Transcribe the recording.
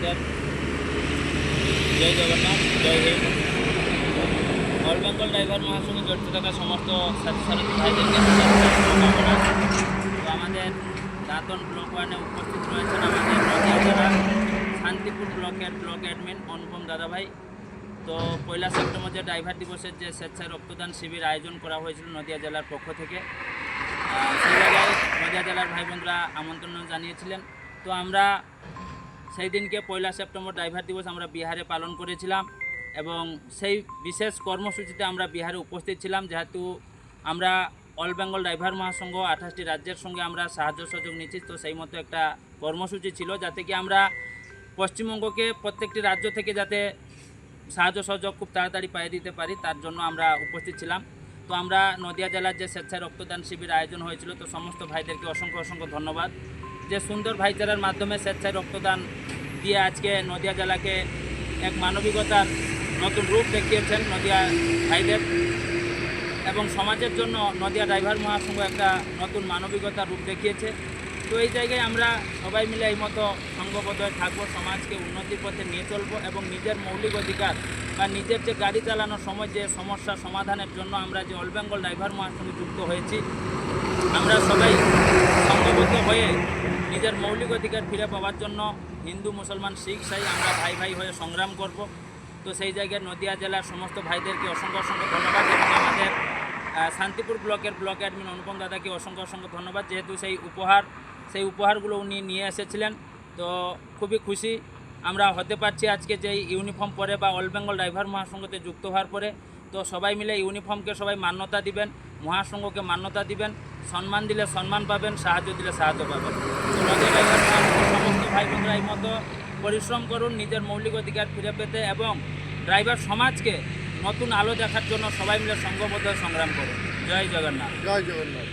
নমস্কার, জয় জগন্নাথ, জয় Hind. All Bengal driver মহাসংঘে জড়িত থাকা সমস্ত সাথী ভাইদেরকে শুভকামনা। তো আমাদের দাঁতন ব্লক ওয়ানে উপস্থিত রয়েছেন আমাদের নদিয়া জেলা শান্তিপুর ব্লকের ব্লক অ্যাডমিন অনুপম দাদাভাই। তো 1 সেপ্টেম্বর যে ড্রাইভার দিবসের যে স্বেচ্ছায় রক্তদান শিবির আয়োজন করা হয়েছিল নদিয়া জেলার পক্ষ থেকে, সেই জায়গায় নদিয়া জেলার ভাই বোনরা আমন্ত্রণ জানিয়েছিলেন। তো আমরা সেই দিনকে 1 সেপ্টেম্বর ড্রাইভার দিবস আমরা বিহারে পালন করেছিলাম এবং সেই বিশেষ কর্মসূচিতে আমরা বিহারে উপস্থিত ছিলাম। যেহেতু আমরা অল বেঙ্গল ড্রাইভার মহাসংঘ 28টি রাজ্যের সঙ্গে আমরা সাহায্য সহযোগ নিচ্ছি, তো সেই মতো একটা কর্মসূচি ছিল যাতে কি আমরা পশ্চিমবঙ্গকে প্রত্যেকটি রাজ্য থেকে যাতে সাহায্য সহযোগ খুব তাড়াতাড়ি পাইয়ে দিতে পারি, তার জন্য আমরা উপস্থিত ছিলাম। তো আমরা নদিয়া জেলার যে স্বেচ্ছায় রক্তদান শিবির আয়োজন হয়েছিল, তো সমস্ত ভাইদেরকে অসংখ্য অসংখ্য ধন্যবাদ যে সুন্দর ভাইচারার মাধ্যমে স্বেচ্ছায় রক্তদান দিয়ে আজকে নদিয়া জেলাকে এক মানবিকতার নতুন রূপ দেখিয়েছেন নদিয়া ভাইদের, এবং সমাজের জন্য নদিয়া ড্রাইভার মহাসংঘ একটা নতুন মানবিকতার রূপ দেখিয়েছে। তো এই জায়গায় আমরা সবাই মিলে এই মতো সংঘবদ্ধ হয়ে থাকবো, সমাজকে উন্নতির পথে নিয়ে চলবো এবং নিজের মৌলিক অধিকার বা নিজের যে গাড়ি চালানোর সময় যে সমস্যা সমাধানের জন্য আমরা যে অল বেঙ্গল ড্রাইভার মহাসংঘে যুক্ত হয়েছি, আমরা সবাই সংঘবদ্ধ হয়ে নিজের মৌলিক অধিকার ফিরে পাওয়ার জন্য হিন্দু মুসলমান শিখ সাই আমরা ভাই ভাই হয়ে সংগ্রাম করব। তো সেই জায়গায় নদিয়া জেলার সমস্ত ভাইদেরকে অসংখ্য অসংখ্য ধন্যবাদ এবং আমাদের শান্তিপুর ব্লকের ব্লক অ্যাডমিন অনুপম দাদাকে অসংখ্য অসংখ্য ধন্যবাদ, যেহেতু সেই উপহারগুলো উনি নিয়ে এসেছিলেন। তো খুবই খুশি আমরা হতে পারছি আজকে যে ইউনিফর্ম পরে বা অল বেঙ্গল ড্রাইভার মহাসংঘতে যুক্ত হওয়ার পরে। তো সবাই মিলে ইউনিফর্মকে সবাই মান্যতা দিবেন, মহাসংঘকে মান্যতা দিবেন, সম্মান দিলে সম্মান পাবেন, সাহায্য দিলে সাহায্য পাবেন। তো নদিয়া ড্রাইভার মহাসংঘের সমস্ত ভাই বোনরা এই মতো পরিশ্রম করুন নিজের মৌলিক অধিকার ফিরে পেতে এবং ড্রাইভার সমাজকে নতুন আলো দেখার জন্য সবাই মিলে সংঘবদ্ধ সংগ্রাম করুন। জয় জগন্নাথ। জয় জগন্নাথ।